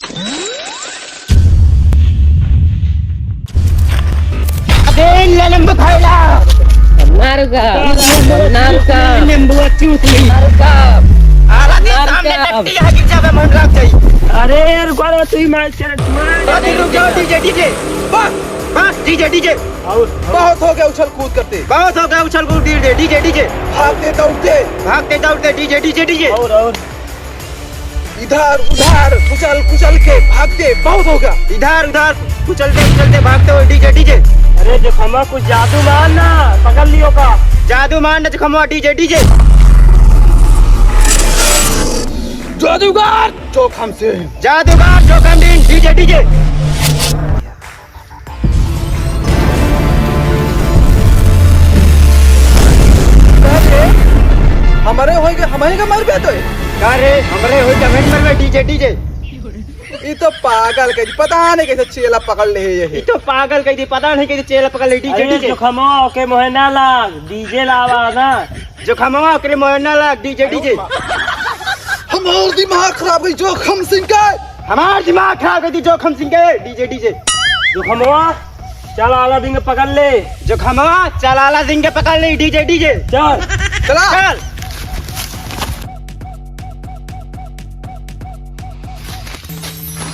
अबे नींबू खाइला मारूंगा मारूंगा नींबू चूस ली मारूंगा। आला दिन सामने टट्टी आ गिर जावे मन रात जाई। अरे रुको ना तू ही मार चल अरे रुक जाओ डीजे बस डीजे बहुत हो गया उछल कूद करते, बहुत हो गया उछल कूद डीजे भागते दौड़ते डीजे और इधर उधर कुचल के भागते, बहुत हो गया। इधर उधर कुचलते भागते हो डीजे अरे जो खमा कुछ जादू मारना पकड़ लियो का जादू मारना खमवा डीजे जादूगर जोखम से जादूगर जोखम दिन डीजे हमारे होएगा हमारे का मर गया तो अरे हमरे हो जमीन में डीजे ये तो पागल कही, पता नहीं कैसे चेला पकड़ ले ये ये तो पागल कही थी, पता नहीं कैसे चेला पकड़ ले अरे डीजे जो खमा के मोहे ना लाग डीजे लावा ना जो खमवा करे मोहना लग डीजे हमारा दिमाग खराब है जोखम सिंह का। हमार दिमाग खराब कर दी जोखम सिंह के डीजे जो खमवा चल आला बिंग पकड़ ले जो खमवा चलाला सिंह के पकड़ ले डीजे चल चला चल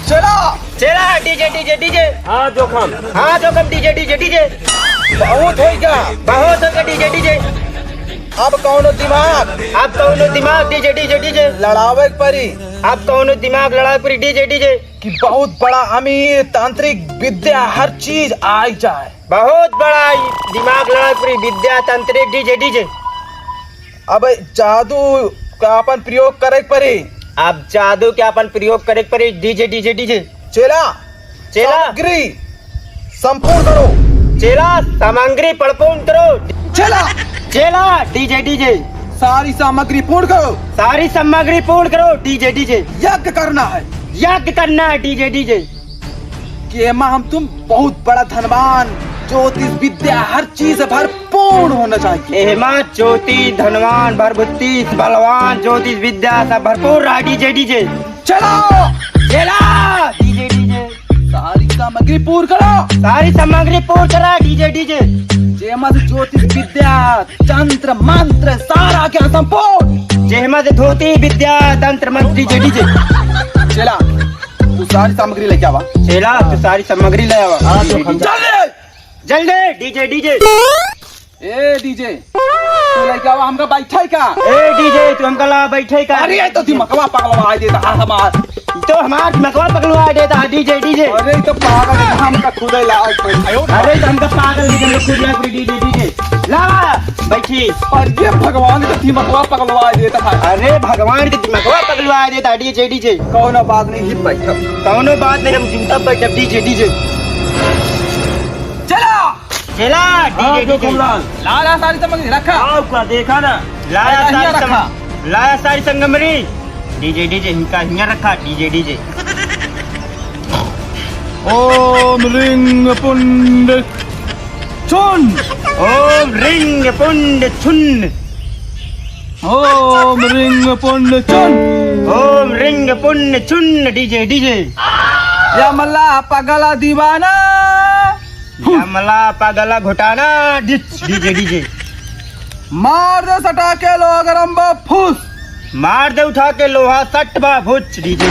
चला चला डीजे हाँ जोखम हाँ जोखम डीजे बहुत हो गया। बहुत हो गया डीजे अब कौन दिमाग अब कौनो दिमाग डीजे लड़ावे परी अब कौनो दिमाग लड़ा पूरी डीजे कि बहुत बड़ा अमीर तांत्रिक विद्या हर चीज आ जाए। बहुत बड़ा दिमाग लड़ा पूरी विद्या तंत्रिक डीजे अब जादू का अपन प्रयोग करे परी। अब जादू के अपन प्रयोग करे पड़े डीजे चेला चेला सामग्री संपूर्ण करो। चेला सामग्री पड़पूर्ण करो चेला डीजे सारी सामग्री पूर्ण करो। सारी सामग्री पूर्ण करो डीजे यज्ञ करना है यज्ञ करना है डीजे कि एमा हम तुम बहुत बड़ा धनवान ज्योतिष विद्या हर चीज भरपूर होना चाहिए। एहमा ज्योति धनवान भरभुति बलवान ज्योतिष विद्या सब भरपूर रहा डीजे चलो चेला डीजे सारी सामग्री पूर्ण करो। सारी सामग्री पूर्ण करा डीजे जेमा से ज्योतिष विद्या तंत्र मंत्र सारा क्या संपूर्ण। जेहमा से धोती विद्या तंत्र मंत्र डीजे चला तू सारी सामग्री लेके आवा। चेला तू सारी सामग्री ले आवा हाँ जोखम जल्दी डीजे ए डीजे तू लेके आवा हमका बैठे का। ए डीजे तू हमका ला बैठे का अरे ये तो दिमागवा पगलवा देता है हमार। तो हमार मकवा पकड़वा देता डीजे अरे ये तो पागल है हमका खुदे लाग पड़ी। अरे तो हमका पागल निकल खुद लग रही डीजे ला बैठी और ये भगवान का दिमागवा पगलवा देता है। अरे भगवान के मकवा पकड़वा देता डीजे कौन बात नहीं हिप बैठो। कौनो बात नहीं हम जूता बैठब डीजे चला हाँ जोखम लाल लाला सारी सामग्री रखा। आओ का देखा ना लाया सारी संगमरी डीजे इनका हिंगा रखा डीजे ओम रिंग पुंड चुन ओम रिंग पुंड छुन ओम रिंग पुंड चुन ओम रिंग पुंड चुन डीजे या मल्ला पगला दीवाना हमला पगला घुटाना डीजे मार दे सटा के लोग रंबो फूस मार दे उठा के लोहा सट बा भुच डीजे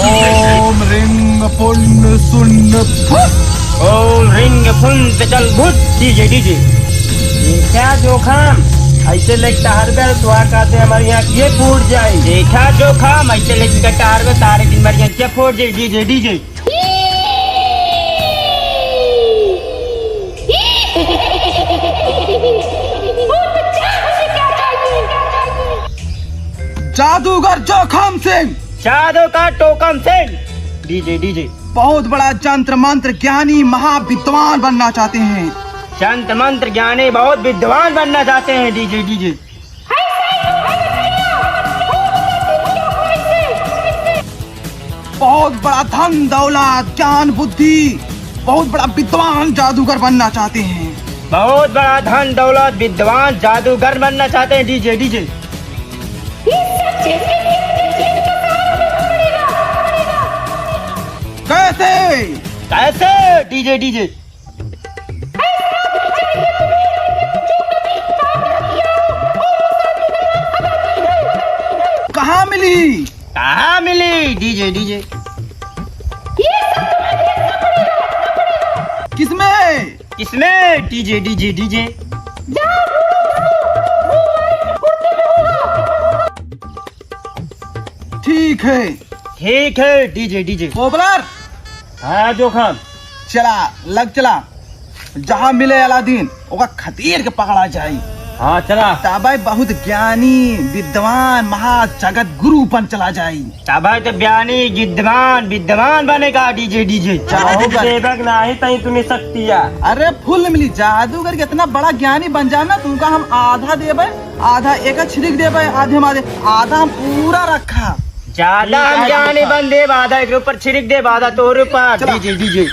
ओम रिंग पुंड सुन फूस ओम रिंग पुंड चल भुच डीजे क्या जोखम ऐसे लगता हर बेल तो कहते हमारे यहाँ ये फूट जाए देखा जो खाम ऐसे लेकिन कटार में तारे दिन मर क्या फोड़ दे डीजे जादूगर जोखम सिंह जादू का टोकम सिंह डीजे बहुत बड़ा जंत्र मंत्र ज्ञानी महाविद्वान बनना चाहते हैं। संत मंत्र ज्ञानी बहुत विद्वान बनना चाहते हैं डीजे बहुत बड़ा धन दौलत ज्ञान बुद्धि बहुत बड़ा विद्वान जादूगर बनना चाहते हैं। बहुत बड़ा धन दौलत विद्वान जादूगर बनना चाहते हैं डीजे डीजे डीजे। कहाँ मिली? कहाँ मिली? DJ DJ. किसमें? किसमें? DJ DJ DJ. ठीक है। ठीक है डीजे डीजे। पोपलर हाँ जोखम। चला लग चला, जहाँ मिले अलादीन ओका खतीर के पकड़ा जाई। हाँ चला। तब बहुत ज्ञानी विद्वान महा जगत गुरु बन चला जाई। तब तो ज्ञानी विद्वान विद्वान बनेगा डीजे डीजे। देवक नहीं तई तुम्हें शक्तिया। अरे फुल मिली जादूगर के इतना बड़ा ज्ञानी बन जाना, तुमका हम आधा देबे, आधा एक छिड़क देबे, आधे माधे आधा हम पूरा रखा। ज्यादा हम ज्ञानी बन दे, आधा एक ऊपर छिड़क दे, आधा तोर ऊपर। चला। DJ DJ.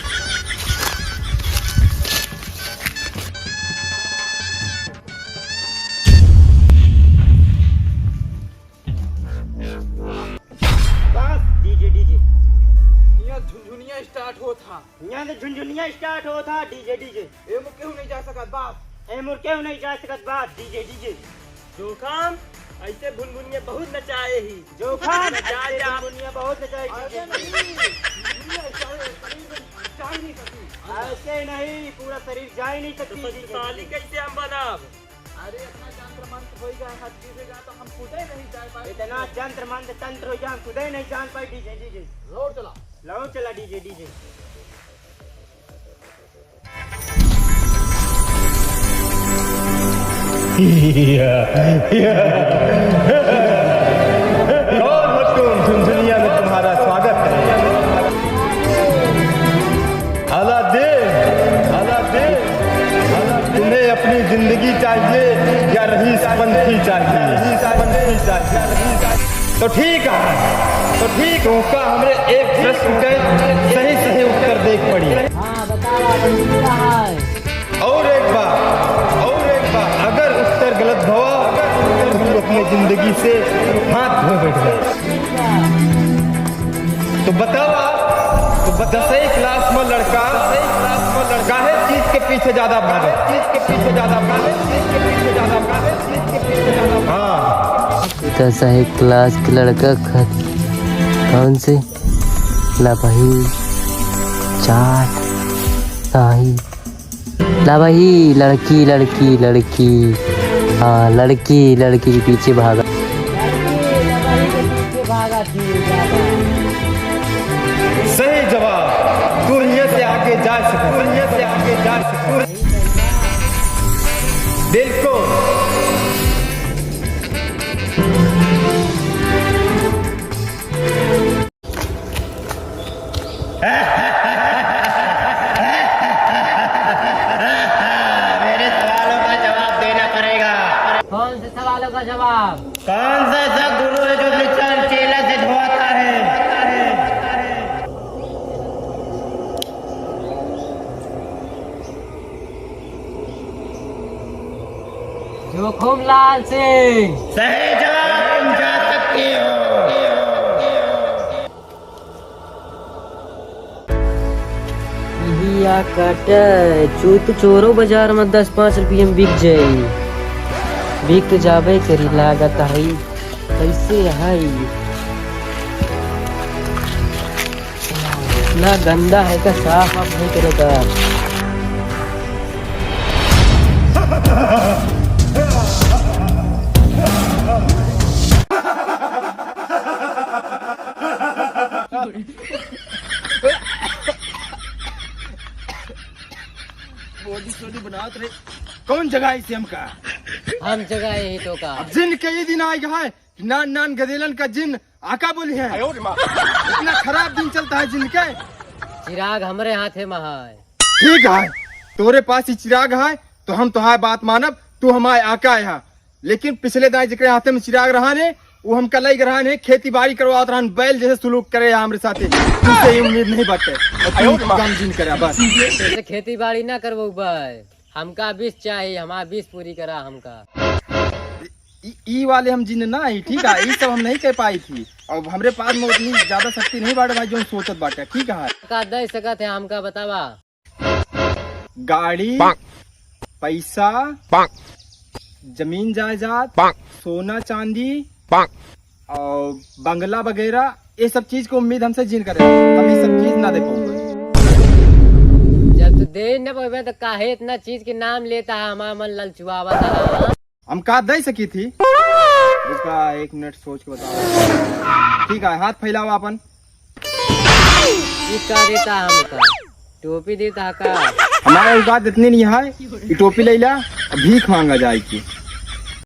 झुनझुनिया स्टार्ट हो था, यहाँ से झुनझुनिया स्टार्ट हो था। DJ DJ. ए मुके नहीं जा सकत बाप। ए मुर्के नहीं जा सकत बात। DJ DJ. जोखम ऐसे भुनभुनिया बहुत नचाए ही। जोखम नचाए जा। दुनिया बहुत नचाई। अरे नहीं, झुनझुनिया चाह नहीं सकती। ऐसे नहीं, पूरा शरीर जा ही नहीं सकती। शक्तिशाली कैसे हम बनाब? अरे इतना जंत्र मंत्र होएगा, हाथ गिरेगा तो हम कूदे नहीं जा पाए। इतना जंत्र मंत्र तंत्र हो जाए, खुद ही नहीं जान पाए। DJ DJ. रोड चला। लो चला डीजे डीजे। झुनझुनिया में तुम्हारा स्वागत है। अलादीन, तुम्हें अपनी जिंदगी चाहिए या रईसपंथी चाहिए? तो ठीक है, का हमरे एक प्रश्न के सही सही उत्तर देख पड़ी। और एक बार अगर उत्तर गलत हुआ तो तू अपनी जिंदगी से हाथ धो बैठ। तो बताओ, 10वीं क्लास में लड़का काहे चीज के पीछे ज्यादा भागे? हाँ, 10वीं क्लास के लड़का कौन से? ला भाई चाट साही। ला भाई लड़की। हाँ लड़की के पीछे भागा। सही जवाब। तू यहाँ से आगे जा सकता। बिल्कुल। मेरे सवालों का जवाब देना पड़ेगा। कौन से सवालों का जवाब? कौन सा ऐसा गुरु है जो अपने चेला से धोता है? जोखम लाल सिंह। सही जवाब। तुम जा सकती हो। या कट चोरो बाजार में 10-5 रुपये में बिक जाये। बिक तो जाबे करी लागत है। कैसे है ना गंदा है का साफ आप नहीं करेगा। कौन जगह इसे हमका? हम जगह यही तो का। जिन के ये दिन आएगा है, नान गदेलन का जिन आका बोली है। इतना खराब दिन चलता है जिन के। चिराग हमारे हाथे में है। ठीक है, तोरे पास ही चिराग है तो हम तुम्हारी बात मानब। तू हमारे आका है, लेकिन पिछले दाई जिक्र हाथे में चिराग रहा ने वो हम कल रहा है खेती बाड़ी करवात रहन, बैल जैसे सुलूक करे हमरे साथे। तुमसे ये उम्मीद नहीं बाटे काम जिन करे बस। तो खेती बाड़ी ना करबो भाई, हमका 20 चाहिए। हमारा 20 पूरी करा हमका। ई वाले हम जिन ना ही। ठीक है, ये सब हम नहीं कह पाई थी और हमरे पास में उतनी ज्यादा शक्ति नहीं बाटे भाई जो हम सोचत बाटे। ठीक है, का दे सकत है हमका बतावा। गाड़ी, पैसा, जमीन जायदाद, सोना चांदी और बंगला वगैरह, ये सब चीज की उम्मीद हमसे जिन करे, हम ये सब चीज ना दे पाऊंगे। जब तू दे न पावे तो काहे इतना चीज के नाम लेता है, हमारा मन ललचुआवा था। हम का दे सकी थी? रुका 1 मिनट सोच के बताओ। ठीक है, हाथ फैलाओ अपन। चीज का देता हमका, टोपी देता का। हमारा बात इतनी नहीं है कि टोपी ले ला, भीख मांगा जाए की।